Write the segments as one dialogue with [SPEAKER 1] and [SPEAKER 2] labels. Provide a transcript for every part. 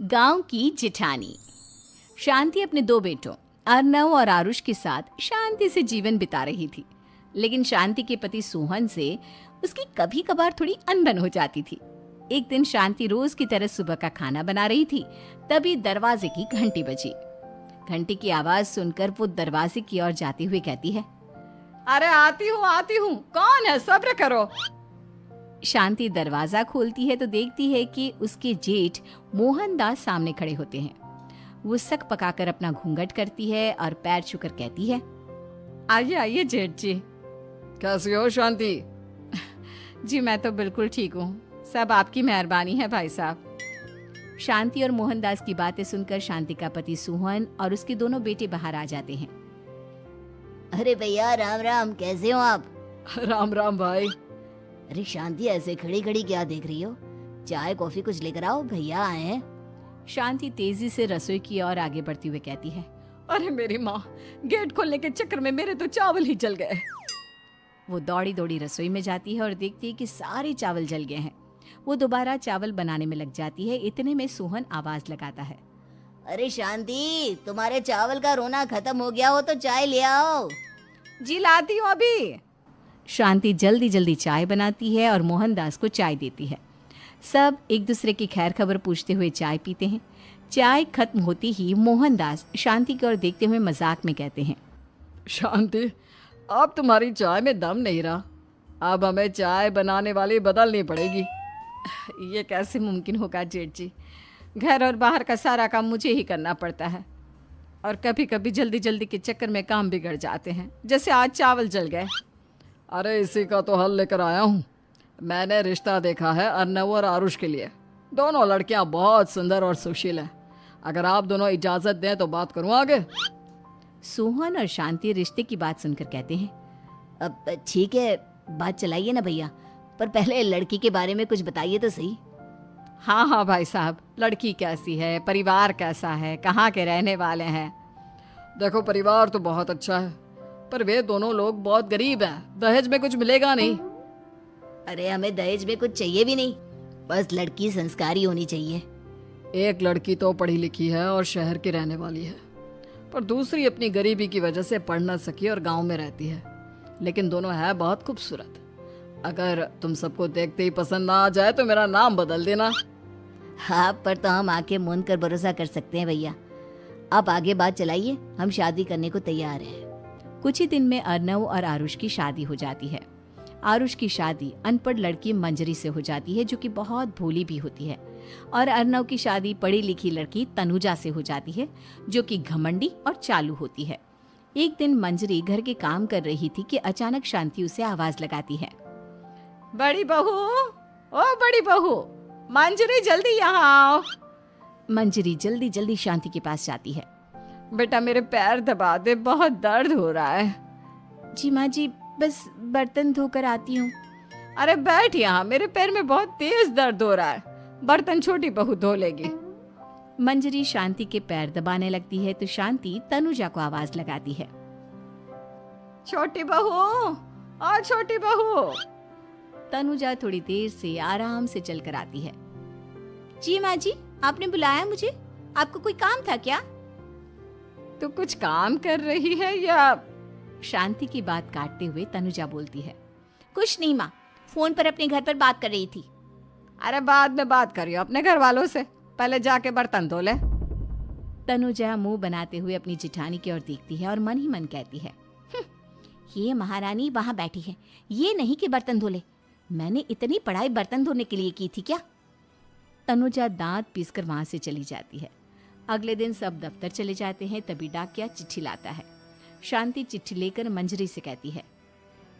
[SPEAKER 1] गांव की जिठानी। शांति अपने दो बेटों अर्नव और आरुष के साथ शांति से जीवन बिता रही थी। लेकिन शांति के पति सोहन से उसकी कभी कभार थोड़ी अनबन हो जाती थी। एक दिन शांति रोज की तरह सुबह का खाना बना रही थी, तभी दरवाजे की घंटी बजी। घंटी की आवाज सुनकर वो दरवाजे की ओर जाते हुए कहती है,
[SPEAKER 2] अरे आती हूँ, कौन है? सब्र करो।
[SPEAKER 1] शांति दरवाजा खोलती है तो देखती है कि उसके जेठ मोहनदास सामने खड़े होते हैं। वो सक पकाकर अपना घूंघट करती है और पैर छूकर कहती है,
[SPEAKER 2] आइए आइए जेठ जी। कैसी हो शांति?
[SPEAKER 1] जी मैं तो बिल्कुल ठीक हूँ, सब आपकी मेहरबानी है भाई साहब। शांति और मोहनदास की बातें सुनकर शांति का पति सोहन और उसके दोनों बेटे बाहर आ जाते हैं।
[SPEAKER 3] अरे भैया राम राम, कैसे हो आप?
[SPEAKER 2] राम राम भाई।
[SPEAKER 3] अरे शांति, ऐसे खड़ी खड़ी क्या देख रही हो? चाय कॉफी कुछ लेकर आओ, भैया आए हैं।
[SPEAKER 1] शांति तेजी से रसोई की ओर आगे बढ़ती हुई कहती है,
[SPEAKER 2] अरे मेरी माँ, गेट खोलने के चक्कर में मेरे तो चावल ही जल गए।
[SPEAKER 1] वो दौड़ी दौड़ी रसोई में जाती है और देखती है कि सारे चावल जल गए हैं। वो दोबारा चावल बनाने में लग जाती है। इतने में सोहन आवाज लगाता है,
[SPEAKER 3] अरे शांति, तुम्हारे चावल का रोना खत्म हो गया हो तो चाय ले आओ।
[SPEAKER 2] जी लाती हूँ अभी।
[SPEAKER 1] शांति जल्दी जल्दी चाय बनाती है और मोहनदास को चाय देती है। सब एक दूसरे की खैर खबर पूछते हुए चाय पीते हैं। चाय खत्म होती ही मोहनदास शांति की ओर देखते हुए मजाक में कहते हैं,
[SPEAKER 2] शांति, अब तुम्हारी चाय में दम नहीं रहा, अब हमें चाय बनाने वाली बदलनी पड़ेगी।
[SPEAKER 1] ये कैसे मुमकिन होगा जेठ जी? घर और बाहर का सारा काम मुझे ही करना पड़ता है और कभी कभी जल्दी जल्दी के चक्कर में काम बिगड़ जाते हैं, जैसे आज चावल जल गए।
[SPEAKER 2] अरे इसी का तो हल लेकर आया हूँ। मैंने रिश्ता देखा है अर्नव और आरुष के लिए। दोनों लड़कियां बहुत सुंदर और सुशील हैं। अगर आप दोनों इजाजत दें तो बात करूँ आगे।
[SPEAKER 1] सोहन और शांति रिश्ते की बात सुनकर कहते हैं,
[SPEAKER 3] अब ठीक है, बात चलाइए ना भैया, पर पहले लड़की के बारे में कुछ बताइए तो सही।
[SPEAKER 1] हाँ हाँ भाई साहब, लड़की कैसी है, परिवार कैसा है, कहाँ के रहने वाले हैं?
[SPEAKER 2] देखो, परिवार तो बहुत अच्छा है, पर वे दोनों लोग बहुत गरीब हैं। दहेज में कुछ मिलेगा नहीं।
[SPEAKER 3] अरे हमें दहेज में कुछ चाहिए भी नहीं, बस लड़की संस्कारी होनी चाहिए।
[SPEAKER 2] एक लड़की तो पढ़ी लिखी है और शहर की रहने वाली है, पर दूसरी अपनी गरीबी की वजह से पढ़ न सकी और गांव में रहती है। लेकिन दोनों है बहुत खूबसूरत। अगर तुम सबको देखते ही पसंद ना आ जाए तो मेरा नाम बदल देना।
[SPEAKER 3] हाँ, पर तो हम आंखें मूंद कर भरोसा कर सकते हैं भैया। आप आगे बात चलाइए, हम शादी करने को तैयार हैं।
[SPEAKER 1] कुछ ही दिन में अर्नव और आरुष की शादी हो जाती है। आरुष की शादी अनपढ़ लड़की मंजरी से हो जाती है, जो कि बहुत भोली भी होती है। और अर्नव की शादी पढ़ी लिखी लड़की तनुजा से हो जाती है, जो कि घमंडी और चालू होती है। एक दिन मंजरी घर के काम कर रही थी कि अचानक शांति उसे आवाज लगाती है,
[SPEAKER 2] बड़ी बहू, ओ बड़ी बहू, मंजरी जल्दी यहाँ आओ।
[SPEAKER 1] मंजरी जल्दी जल्दी शांति के पास जाती है।
[SPEAKER 2] बेटा मेरे पैर दबा दे, बहुत दर्द हो रहा है।
[SPEAKER 1] जी माँ जी, बस बर्तन धोकर आती हूँ।
[SPEAKER 2] अरे बैठ यहाँ, मेरे पैर में बहुत तेज दर्द हो रहा है। बर्तन छोटी बहू धो लेगी।
[SPEAKER 1] मंजरी शांति के पैर दबाने लगती है तो शांति तनुजा को आवाज लगाती है,
[SPEAKER 2] छोटी बहू, और छोटी बहू।
[SPEAKER 1] तनुजा थोड़ी देर से आराम से चलकर आती है। जी माँ जी, आपने बुलाया मुझे? आपको कोई काम था क्या?
[SPEAKER 2] तू कुछ काम कर रही है या?
[SPEAKER 1] शांति की बात काटते हुए तनुजा बोलती है,
[SPEAKER 3] कुछ नहीं माँ, फोन पर अपने घर पर बात कर रही थी।
[SPEAKER 2] अरे बाद में बात करियो अपने घर वालों से, पहले जाके बर्तन धो ले।
[SPEAKER 1] तनुजा मुंह बनाते हुए अपनी जिठानी की ओर देखती है और मन ही मन कहती है,
[SPEAKER 3] ये महारानी वहाँ बैठी है, ये नहीं कि बर्तन धो ले। मैंने इतनी पढ़ाई बर्तन धोने के लिए की थी क्या?
[SPEAKER 1] तनुजा दांत पीसकर वहां से चली जाती है। अगले दिन सब दफ्तर चले जाते हैं, तभी डाकिया चिट्ठी लाता है। शांति चिट्ठी लेकर मंजरी से कहती है,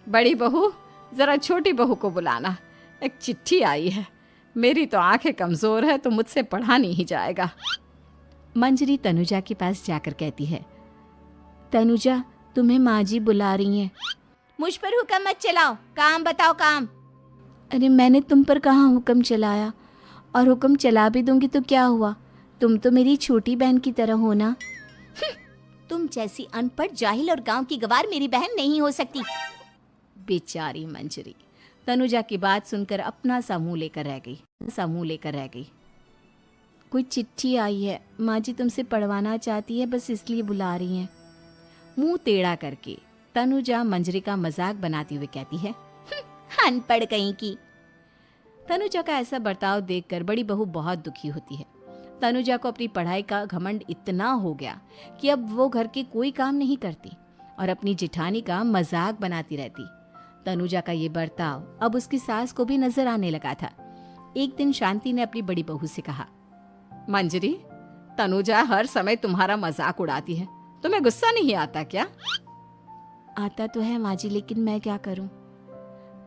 [SPEAKER 2] बड़ी बहू, जरा छोटी बहू को बुलाना, एक चिट्ठी आई है। मेरी तो आंखें कमजोर है तो मुझसे पढ़ा नहीं जाएगा।
[SPEAKER 1] मंजरी तनुजा के पास जाकर कहती है, तनुजा, तुम्हें माँ जी बुला रही हैं।
[SPEAKER 3] मुझ पर हुक्म मत चलाओ, काम बताओ काम।
[SPEAKER 1] अरे मैंने तुम पर कहाँ हुक्म चलाया, और हुक्म चला भी दूंगी तो क्या हुआ? तुम तो मेरी छोटी बहन की तरह हो ना।
[SPEAKER 3] तुम जैसी अनपढ़, जाहिल और गांव की गवार मेरी बहन नहीं हो सकती।
[SPEAKER 1] बेचारी मंजरी तनुजा की बात सुनकर अपना सा मुंह लेकर रह गई। कोई चिट्ठी आई है, माँ जी तुमसे पढ़वाना चाहती है, बस इसलिए बुला रही हैं। मुंह टेढ़ा करके तनुजा मंजरी का मजाक बनाती हुए कहती है,
[SPEAKER 3] अनपढ़ कहीं की।
[SPEAKER 1] तनुजा का ऐसा बर्ताव देखकर बड़ी बहू बहुत दुखी होती है। तनुजा को अपनी पढ़ाई का घमंड इतना हो गया कि अब वो घर के कोई काम नहीं करती और अपनी जेठानी का मजाक बनाती रहती। तनुजा का ये बर्ताव अब उसकी सास को भी नजर आने लगा था। एक दिन शांति ने अपनी बड़ी बहू से कहा,
[SPEAKER 2] मंजरी, तनुजा हर समय तुम्हारा मजाक उड़ाती है, तुम्हें गुस्सा नहीं आता क्या?
[SPEAKER 1] आता तो है माँ जी, लेकिन मैं क्या करूं?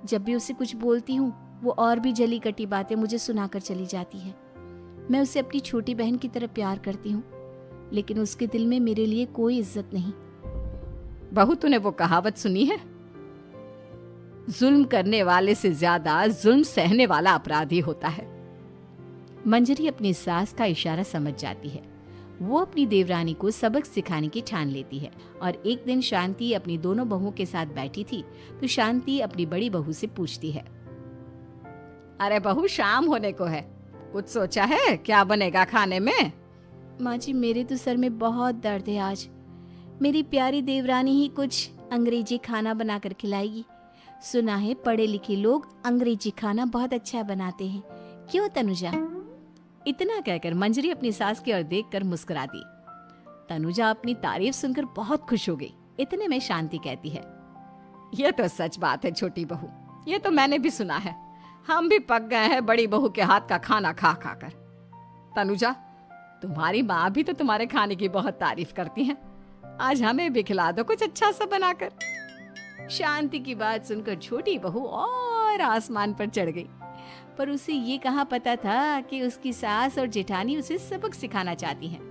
[SPEAKER 1] जब भी उसे कुछ बोलती हूँ वो और भी जली कटी बातें मुझे सुनाकर चली जाती है। मैं उसे अपनी छोटी बहन की तरह प्यार करती हूँ, लेकिन उसके दिल में मेरे लिए कोई इज्जत नहीं।
[SPEAKER 2] बहू, तूने वो कहावत सुनी है, जुल्म करने वाले से ज्यादा जुल्म सहने वाला अपराधी होता है।
[SPEAKER 1] मंजरी अपनी सास का इशारा समझ जाती है। वो अपनी देवरानी को सबक सिखाने की ठान लेती है और एक दिन शांति अपनी दोनों बहुओं के साथ बैठी थी तो शांति अपनी बड़ी बहू से पूछती है,
[SPEAKER 2] अरे बहू, शाम होने को है, कुछ सोचा है क्या बनेगा खाने में?
[SPEAKER 1] माँ जी, मेरे तो सर में बहुत दर्द है आज। मेरी प्यारी देवरानी ही कुछ अंग्रेजी खाना बनाकर खिलाएगी। सुना है पढ़े लिखे लोग अंग्रेजी खाना बहुत अच्छा बनाते हैं, क्यों तनुजा? इतना कहकर मंजरी अपनी सास की ओर देखकर मुस्कुरा दी। तनुजा अपनी तारीफ सुनकर बहुत खुश हो गई। इतने में शांति कहती है,
[SPEAKER 2] ये तो सच बात है छोटी बहू, ये तो मैंने भी सुना है। हम भी पक गए हैं बड़ी बहू के हाथ का खाना खा खा कर। तनुजा, तुम्हारी माँ भी तो तुम्हारे खाने की बहुत तारीफ करती हैं। आज हमें भी खिला दो कुछ अच्छा सा बनाकर।
[SPEAKER 1] शांति की बात सुनकर छोटी बहू और आसमान पर चढ़ गई, पर उसे ये कहाँ पता था कि उसकी सास और जेठानी उसे सबक सिखाना चाहती हैं।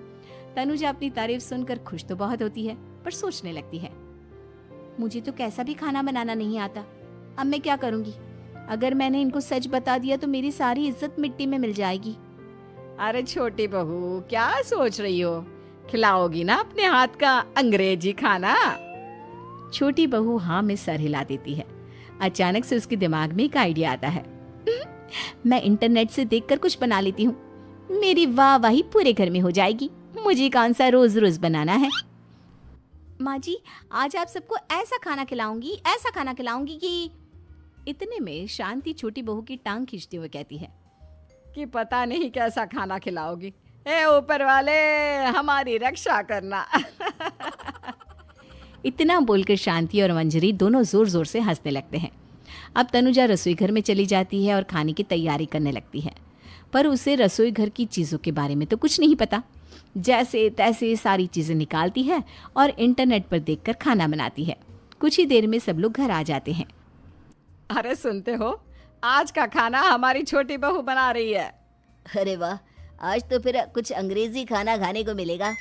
[SPEAKER 1] तनुजा अपनी तारीफ सुनकर खुश तो बहुत होती है, पर सोचने लगती है, मुझे तो कैसा भी खाना बनाना नहीं आता। अब मैं क्या करूंगी? अगर मैंने इनको सच बता दिया तो मेरी सारी इज्जत मिट्टी में मिल जाएगी।
[SPEAKER 2] अरे छोटी बहू, क्या सोच रही हो? खिलाओगी ना अपने हाथ का अंग्रेजी खाना?
[SPEAKER 1] छोटी बहू हाँ में सर हिला देती है। अचानक से उसके दिमाग में एक आइडिया आता है। मैं इंटरनेट से देखकर कुछ बना लेती हूँ, मेरी वाहवाही पूरे घर में हो जाएगी। मुझे कौन सा रोज रोज बनाना है। माँ जी, आज आप सबको ऐसा खाना खिलाऊंगी, ऐसा खाना खिलाऊंगी कि। इतने में शांति छोटी बहू की टांग खींचते हुए कहती है
[SPEAKER 2] कि पता नहीं कैसा खाना खिलाओगी। ए ऊपर वाले, हमारी रक्षा करना।
[SPEAKER 1] इतना बोलकर शांति और मंजरी दोनों जोर जोर से हंसने लगते हैं। अब तनुजा रसोई घर में चली जाती है और खाने की तैयारी करने लगती है, पर उसे रसोई घर की चीज़ों के बारे में तो कुछ नहीं पता। जैसे तैसे सारी चीज़ें निकालती है और इंटरनेट पर देखकर खाना बनाती है। कुछ ही देर में सब लोग घर आ जाते हैं।
[SPEAKER 2] अरे सुनते हो, आज का खाना हमारी छोटी बहू बना रही है।
[SPEAKER 3] अरे वाह, आज तो फिर कुछ अंग्रेजी खाना खाने को मिलेगा।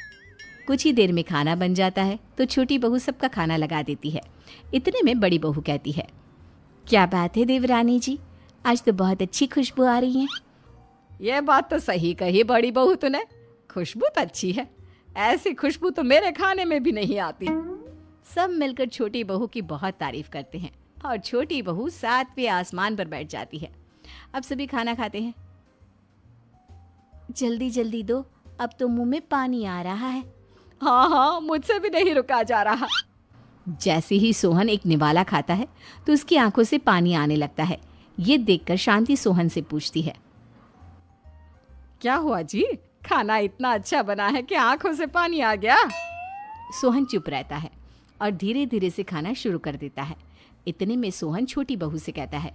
[SPEAKER 1] कुछ ही देर में खाना बन जाता है तो छोटी बहू सबका खाना लगा देती है। इतने में बड़ी बहू कहती है, क्या बात है देवरानी जी, आज तो बहुत अच्छी खुशबू आ रही है।
[SPEAKER 2] ये बात तो सही कही बड़ी बहू तूने, खुशबू तो अच्छी है। ऐसी खुशबू तो मेरे खाने में भी नहीं आती।
[SPEAKER 1] सब मिलकर छोटी बहू की बहुत तारीफ करते हैं और छोटी बहू 7वें आसमान पर बैठ जाती है। अब सभी खाना खाते हैं। जल्दी जल्दी दो, अब तो मुंह में पानी आ रहा है।
[SPEAKER 2] हाँ हाँ, मुझसे भी नहीं रुका जा रहा।
[SPEAKER 1] जैसे ही सोहन एक निवाला खाता है तो उसकी आंखों से पानी आने लगता है। ये देखकर शांति सोहन से पूछती है,
[SPEAKER 2] क्या हुआ जी, खाना इतना अच्छा बना है कि आंखों से पानी आ गया?
[SPEAKER 1] सोहन चुप रहता है और धीरे धीरे से खाना शुरू कर देता है। इतने में सोहन छोटी बहू से कहता है,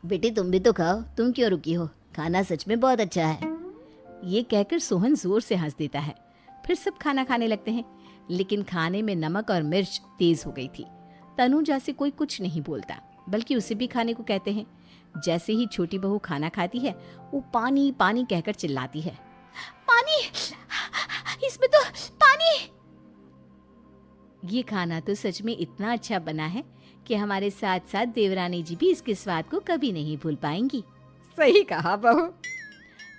[SPEAKER 3] बेटी तुम भी तो खाओ, तुम क्यों रुकी हो? खाना सच में बहुत अच्छा है।
[SPEAKER 1] ये कहकर सोहन जोर से हंस देता है। फिर सब खाना खाने लगते हैं, लेकिन खाने में नमक और मिर्च तेज हो गई थी। तनुजा से कोई कुछ नहीं बोलता, बल्कि उसे भी खाने को कहते हैं। जैसे ही छोटी बहू खाना खाती है वो पानी पानी कहकर चिल्लाती है, पानी, इसमें तो पानी। ये खाना तो सच में इतना अच्छा बना है कि हमारे साथ साथ देवरानी जी भी इसके स्वाद को कभी नहीं भूल पाएंगी।
[SPEAKER 2] सही कहा बहू।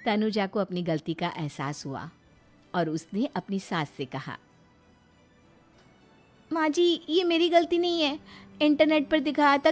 [SPEAKER 1] तनुजा को अपनी गलती का एहसास हुआ और उसने अपनी सास से कहा, माँ जी ये मेरी गलती नहीं है, इंटरनेट पर दिखाया था